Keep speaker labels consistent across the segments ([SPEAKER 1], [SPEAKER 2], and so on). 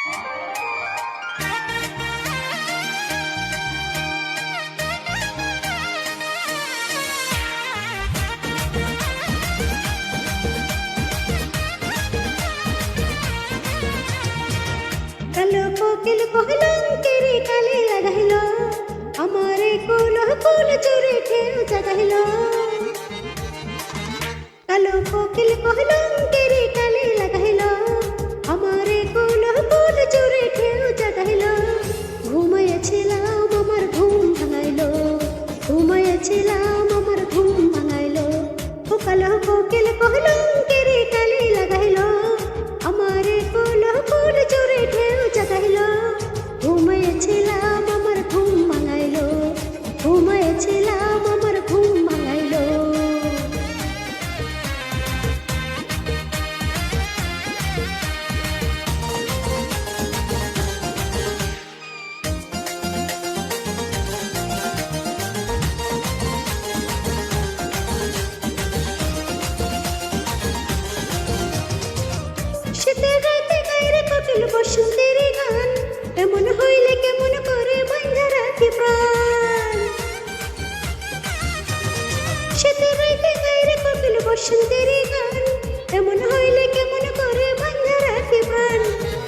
[SPEAKER 1] কালো কোকিল কহিল কেরি কালি লাগাইল আমারে কুল কুল চুরি ঠেউ জাগাইল কালো কোকিল কহিল কেরি কালি লাগাইল আমারে কুল কুল চুরি ঠেউ জাগাইল ঘুমাইয়াছিলাম আমার ঘুম ভাঙাইল ঘুমাইয়াছিলাম আমার ঘুম ভাঙাইল ও কালো কোকিল কহিল কেরি কালি লাগাইল আমারে কুল কুল চুরি ঠেউ জাগাইল ঘুমাইয়াছিলাম আমার ঘুম ভাঙাইল ঘুমাইয়াছিলাম আমার ঘুম ভাঙাইল শীতের রাতে গাইরে কোকিল বসন্তের গান এমন হইলে কেমন করে বাঁধা রাখি প্রাণ শীতের রাতে গাইরে কোকিল বসন্তের গান এমন হইলে কেমন করে বাঁধা রাখি প্রাণ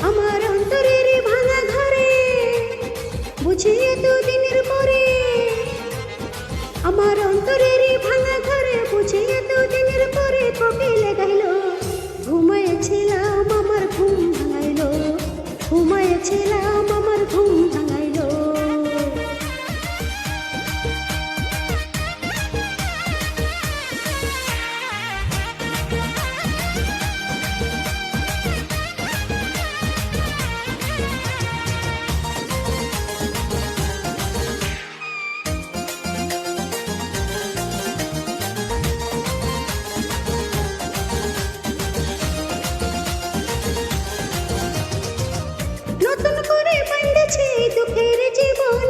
[SPEAKER 1] আমার অন্তরের ভাঙা ঘরে বুঝি এত দিনের পরে আমার অন্তরের ভাঙা ঘরে বুঝি এত দিনের পরে কোকিল গাইল ঘুমাইয়াছিলাম আমার ঘুম ভাঙাইল ঘুমাইয়াছিলাম আমার ঘুম ভাঙাইল নতুন করে বাঁধেছে দুঃখের জীবন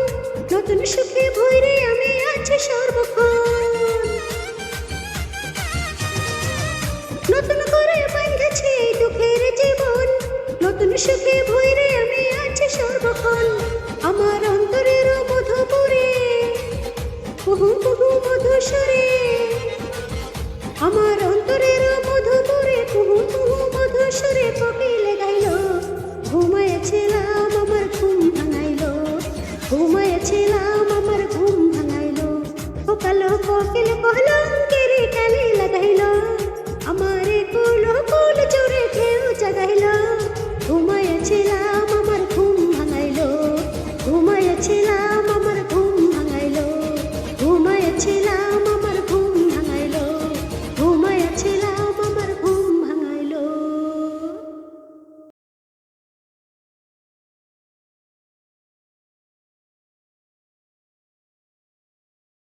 [SPEAKER 1] নতুন সুখে ভরে আমি আছি সর্বক্ষণ নতুন করে বাঁধেছে দুঃখের জীবন নতুন সুখে ভরে আমি আছি সর্বক্ষণ আমার অন্তরের মধুপুরে কুহু কুহু মধুসরে আমার